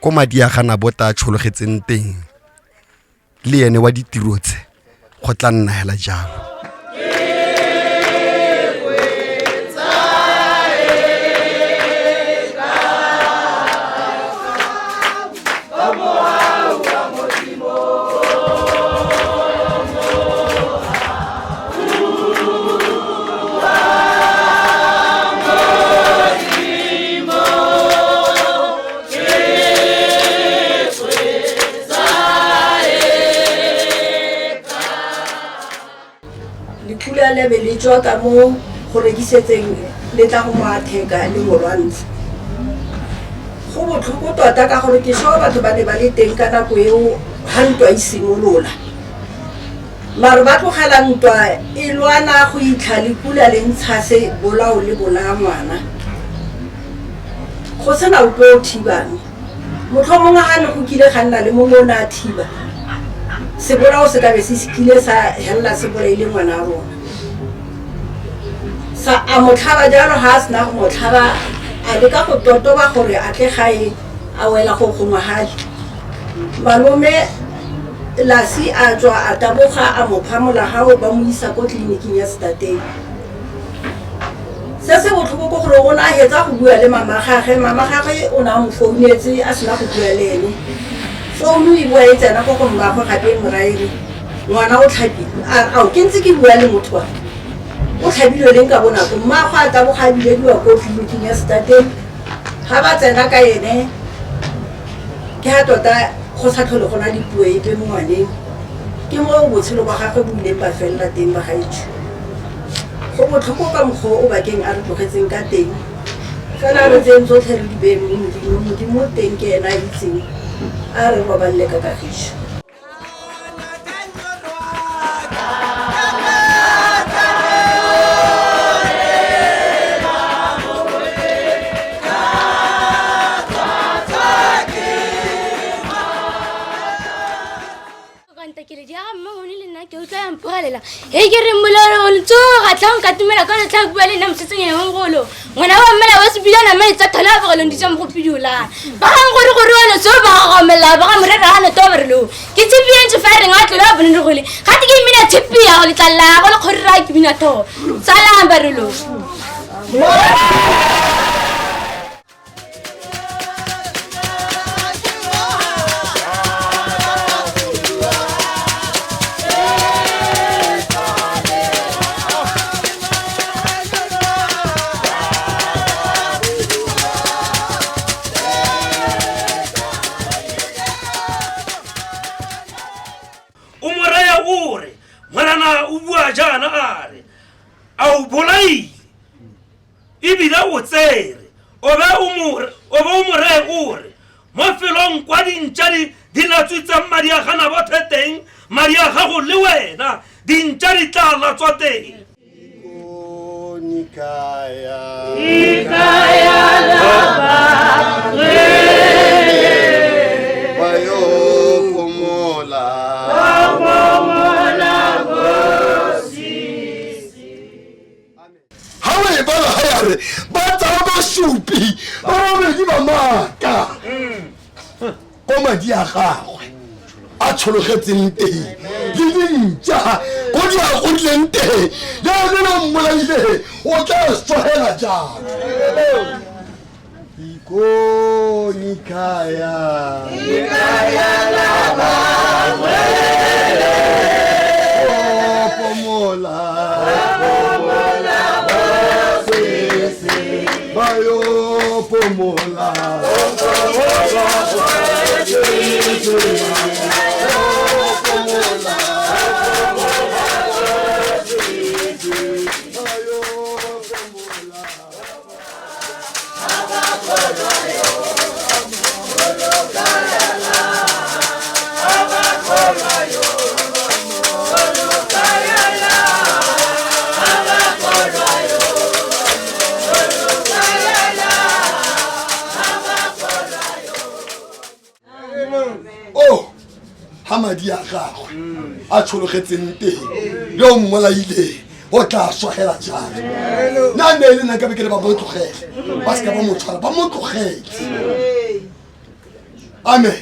ko madi a gana bota a tshologetseng teng le ene wa ditiro tse go tla nna hela jang. Lebe le tswa ka mo go rekisetseng le tla go maatheka le morwantsha go botlhoko tota ka gore ke sho batho ba ne ba le teng ka nako eo ha ntwa e simolola mare ba tlogela ntwa e lwana go itlhale pula le ntsha se bolao le bolaya ngwana go sena utlwe o thibang motlhomongwe ga ne go kile ga nna le mongwe o ne a thiba sebolao se ka be se sekile sa helela se bolaile ngwana a rona sa a motlhaba jalo ha a sena go motlhaba a leka go totoba gore a tle gae a wela go gongwagadi malome lasi a tswa a taboga a mophamola gao ba mo isa ko tleliniking ya Stateng se se botlhoko ko gore o ne a hetsa go bua le mama gagwe o ne a mo founetse a sena go bua le ene founu e bua e tsena ko go mmagwe gape moraere ngwana o tlhabile a ke ntse ke bua le motho wa o tlhabile leng ka bonako mmagwe a taboga a bilediwa ko tleliniking ya Stateng ga ba tsena ka ene ke ha tota go sa tlhole go na dipuo epe mo ngwaneng ke mo botshelo ba gagwe bo ileng ba felela teng ba gaetsho go botlhoko ka mokgwa o bakeng a re tlogetseng ka teng fela re tseng tsotlhe re di beng mo modimo teng ke ena a itseng a re roballe ka kagišo Hey, get him below to a town cut to me. I can't tell well in them sitting in Hongolo. When I was beyond a minute at Talaval and some Popula. Baham so Bahamela, Bahamara, and Toverlo. Get it being to fighting out to love and really. Had to give me a tippy out little lab or could write me at all. Salam Barulo. Au bolai ibida o tsere o ba umore ore mo felong kwa dintšadi di latswitsa madi a gana bothe teng madi a gago le wena dintšadi tla latswa teng Nikaya laba bayo pomola ba tsa ba supi ba ba di ba maka ko madi a gagwe a tshologetseng teng le dintša go di a godileng teng le le mmolaile o tla sohela jang nikaya la ba pomola bayo pomola madi a gagwe a tshologetseng teng le o mmolaile o tla swagela jang na ne le nna ka be ke le ba mo tlogele ba se ka ba mo tshwara ba mo tlogele amen.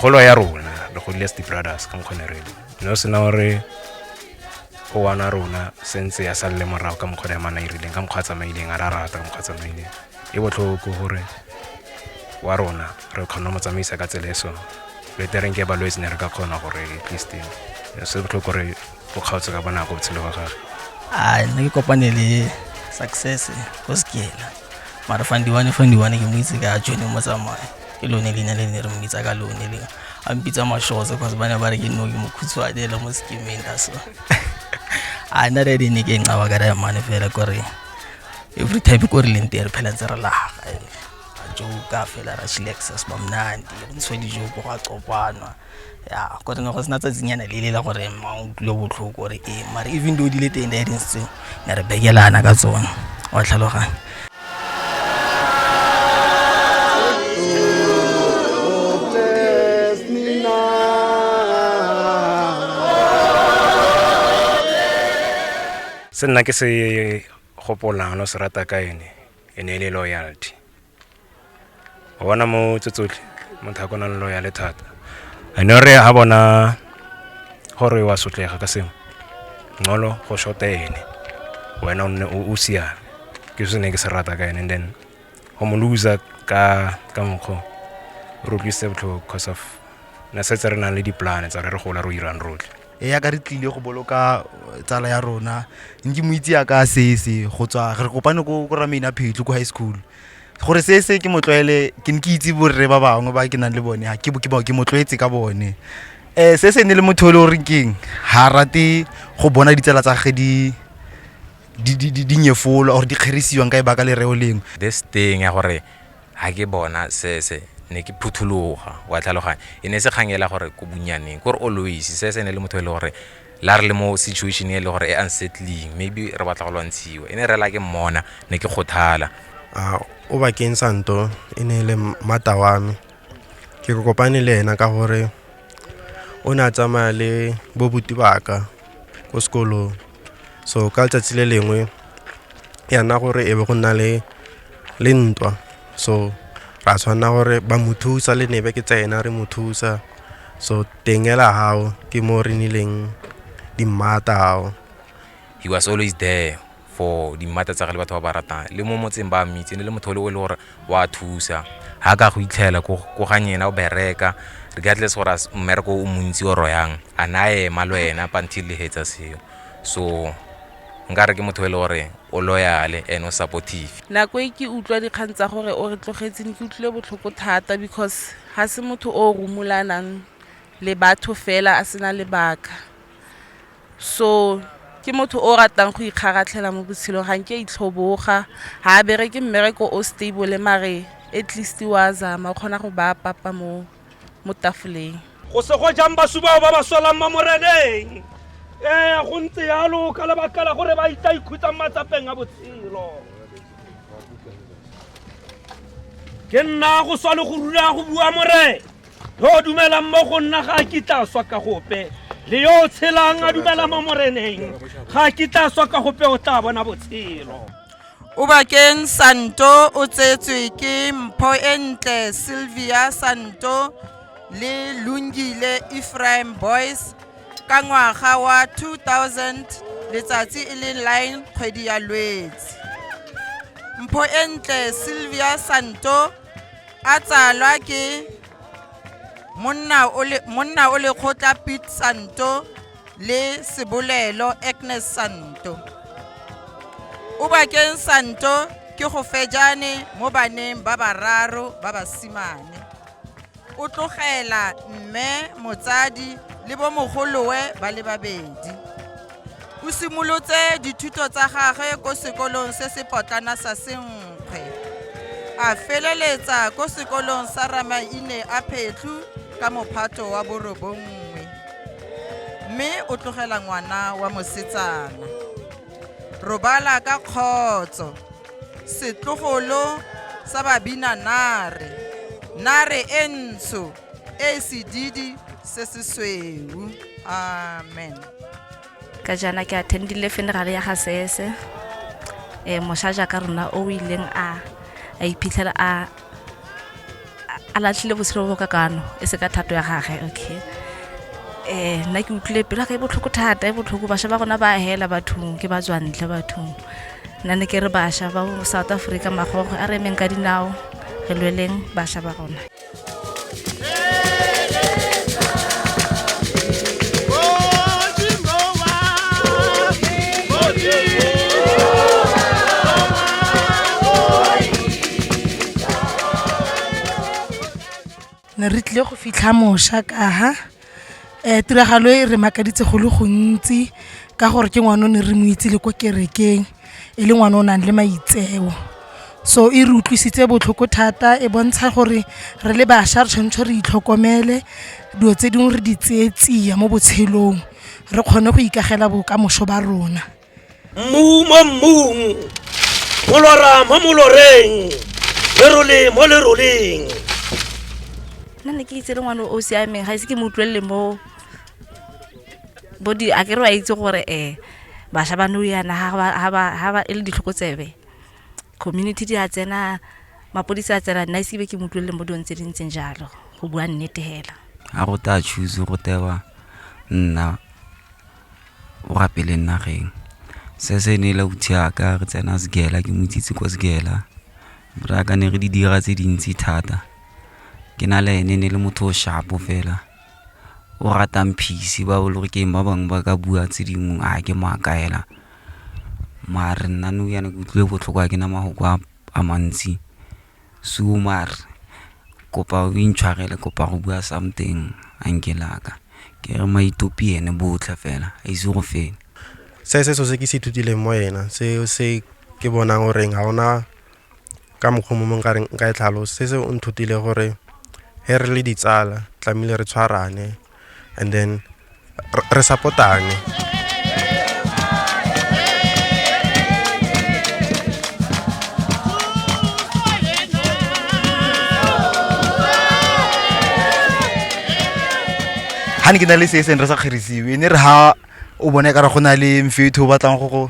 kgolo ya rona le go Leslie Brothers ka mokgonerele no sena gore o wana rona sentse ya salle morago ka mokgwa ya mana irileng ka mokgwa tsamaileng a rata ka mokgwa tsamaileng e botlhoko gore wa rona re khona mo tsamaisa ka tseleso le tereng ke balwetse ne re ka khona gore at least se botlhoko gore go kgaotsa ka bona go tshelo ga gagwe nne ke kopane le success go skela mara fandiwane ke moitse ka Johnny Motsamai ke lone le ne re mmitsa ka lone le a mpitsa mashoza because bana ba re ke no ke mokhutswane le mo skimeng da so nna re ne ke ncawa ka ya mane fela gore every time ko re lente re phela ntse re laga joka fela ra chillaxes bamnandi re ntse di joko ga copana ya go teng go sena tsatsinyana le lela gore lo botlhoko gore mara even though di le teng da dintse ne re bekelana ka tsona wa tlhaloganya senna ke se gopola no se rata ka ene le loyalty o bona mo tsotsotle motho a kona le loyalty thata a no re ha bona gore wa sotlega ka sengwe ngolo go shota ene wena o sia ke se ne ke se rata ka ene and then go mo loser ka mokgo ro tlise botlho because of na se tsena le di plan tsa re gola ro irang rotle ya ka re tlile go boloka tsala ya rona ntse mo itse ya ka sese go tswa re kopane go Ramena Phetlo ko high school gore sese ke motloele ke itse borre ba bangwe ba ke nang le bone ha ke motloetse ka bone sese ne le motho le gore keng ha rate go bona ditsela tsa ge di nyefolo or di kgerisiwang ka baka le reo leng this thing ya gore ha ke bona sese ne ke phuthologa wa tlhaloganya ene se khangela gore go bunyaneng gore always se ne le motho le gore la re le mo situation e le gore e unsettling maybe re batla go lwantshiwa ene re la ke mmona ne ke gothala o bakeng Santo ene le mata wa me ke go kopane le ena ka gore o na tsamaya le bobuti baka ko sekolo so ka tsatsi le lengwe yana gore e be go nna le ntwa so ra tshwana gore ba mothusa le nebe ke tsena re mothusa so tengela hao ke mo re nileng di mata hao he was always there for di mata tsa le batho ba barata le mo motseng ba mitse le motho le gore wa thusa ha ka go itlhela go ganyena o bereka regardless gore mmereko o montsi o royang anae malwena until le hetsa seo so ngare ke motho le gore o loyal and o supportive nako e ke utlwa dikgang tsa gore o re tlogetseng ke utlwile botlhoko thata because ha se motho o rumulanang le batho fela a sena lebaka so ke motho o ratang go ikgaratlhela mo botshelong ga nke itlhoboga ha bereke mmereko o stable mare at least wa zama khona go ba papa mo tafoleng go se go jang basuba ba ba solang mamoreneng go ntse yalo ka lebaka la gore ba ikhutsa matsapeng a botshelo ke nna go swa le go rula go bua more yo dumela mo go nna ga kitla swa ka gope le yo tshelang a dumela mo moreneng ga kitla swa ka gope o tla bona botshelo o bakeng Santo o tsetswe ke Mpho Entle Sylvia Santo le Lungile Ephraim Boys ka ngwaga wa 2000 letsatsi e le 9 kgwedi ya Lwetse. Mpho Entle Sylvia Santo a tsalwa ke monna o le Kgotla Pete Santo le Sebolelo Agnes Santo. O bakeng Santo ke go fejane mo baneng ba bararo ba basimane. O tlogela mme motsadi le bo mogolowe ba le babedi. O simolotse dithuto tsa gagwe ko sekolong se se potlana sa Senkgwe. A feleletsa ko sekolong sa Ramaine a Phetlu ka mophato wa borobongwe. Mme o tlogela ngwana wa mosetsana. Robala ka kgotso setlogolo sa babinanare nare e ntsho e sedidi se sesweu. Amen. Ka jana ke attendile funeral ya Gasese moshaja ka rona o ileng a iphitlhela a latlhile botshelo bo ka kano e se ka thato ya gage. Okay, nna ke utlwile pelo ka e botlhoko thata, e botlhoko. Bašwa ba gona ba hela bathong ke ba tswantle bathong. Nna ne ke re bašwa ba South Africa magogo a re emeng ka dinao re lweleng bašwa ba gona. ne re tlile go fitlha mosha ka ha tiragalo e re makaditse go le gontsi ka gore ke ngwana o ne re mo itse le ko kerekeng e le ngwana o nang le maitseo. So e re utlwisitse botlhoko thata, e bontsha gore re le bašwa re tshwanetse re itlhokomele dilo tse dingwe re di tseetsia mo botshelong re kgone go ikagela bokamoso ba rona. Mmu mo mmung, molora mo moloreng, lerole mo leroleng. Nna ne ke itse le ngwana o siameng ga ise ke mo utlwelele mo body a ke re wa itse gore bašwa ba nou yana ha ba e le ditlhokotsebe community di a tsena mapodisa a tsena. Nna ise be ke mo utlwelele mo dilong tse di ntseng jalo go bua nnete hela. Ha go ta choose go tewa nna o rapele nnageng se se ne le utsiaka re tsena Segela ke motsitse ko Segela bra ka ne re di dira tse dintsi thata. Ke na le ene le motho o shapo fela o ratang phisi ba bolo ke ba bang ba ka bua tse dingwe a ke maakaela mare nna no yana go tlile botlhokwa ke na mahoko a mantsi so mare kopa o intshwarele kopa go bua something angelaka ke re maitopiene botlha fela a ise go fela se se ke se ithutile mo yena se ke bonang gore ga ona ka mokgomo mo nka e tlhalo se o nthutile gore he re le ditsala tlamile re tshwarane and then re supportane. Ha ne ke na le se re sa kgerisiwe ne re ha o bone ka re go na le mfetho o batlang go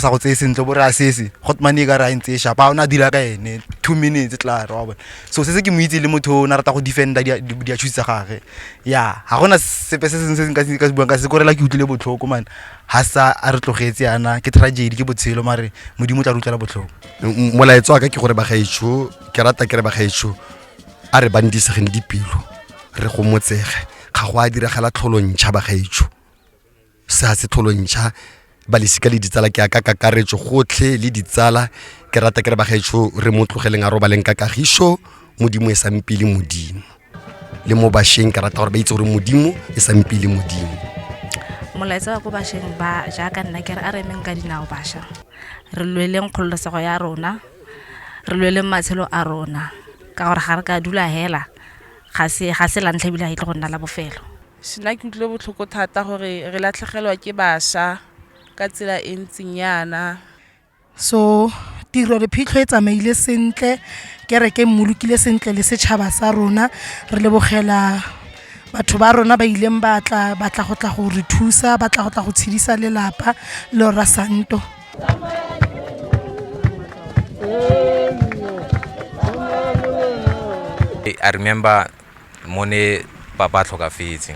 sa go tseye sentle bo re a sese gotmane ka ra ntse shapa ona dira ka ene 2 minutes tla ra bona. So se ke mo itse le motho o na rata go defenda di a tshutsa gage ya ha gona sepe se ka buang ka se korela ke utlile botlhoko man ha sa a re tlogetse yana ke tragedy ke botshelo mare modimo tla rutlela botlhoko. Molaetso wa ka ke gore ba gaetsho ke rata ke re ba gaetsho a re bandisegeng dipilo re go motsege ga go a diragala tlholontšha ba gaetsho sa se tlholontšha ba lesika le ditsala ke aka kakaretso gotlhe le ditsala ke rata ke re ba gaetsho re motlogeleng a robaleng ka kagišo modimo e sampile modimo le mo bašeng ke rata gore ba itse gore modimo e sampile modimo. Molaetsa wa ko bašeng ba jaaka nna ke re a re emeng ka dinao bašwa re lweleng kgololosego ya rona re lweleng matshelo a rona ka gore ga re ka dula hela ga se la ntlha ebile a itle go nna la bofelo. Sena ke utlwile botlhoko thata gore re latlhegelwa ke bašwa ka tsela e ntseng yana. So tiro le phitlho e tsamaile sentle ke re ke mmolukile sentle le setšhaba sa rona re lebogela batho ba rona ba ileng batla go tla go re thusa batla go tla go tshedisa lelapa le ra Santo. I remember mone papa tlhokafetse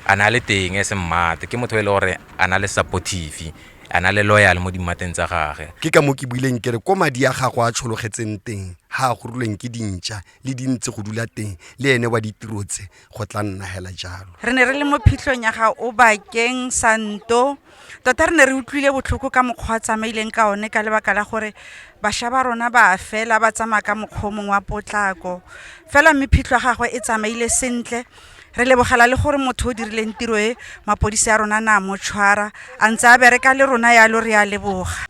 a na le teng e se mmate ke motho e le gore a na le supportive a na le loyal mo dimateng tsa gage. Ke ka mo ke buileng ke re ko madi a gago a tshologetseng teng ha go ruleng ke dintša le dintse go dula teng le ene wa ditirotse go tla nna hela jalo. Re ne re le mo phitlhong ya ga o bakeng Santo tota re ne re utlwile botlhoko ka mokgwa tsamaileng ka one ka lebaka la gore bašwa ba rona ba fela ba tsamaya ka mokgwa mongwe wa potlako fela mme phitlho ya gagwe e tsamaile sentle. Re lebogela le gore motho o dirileng tiro e mapodisa ya rona na mo tshwara a ntse a bereka le rona ya lo re a leboga.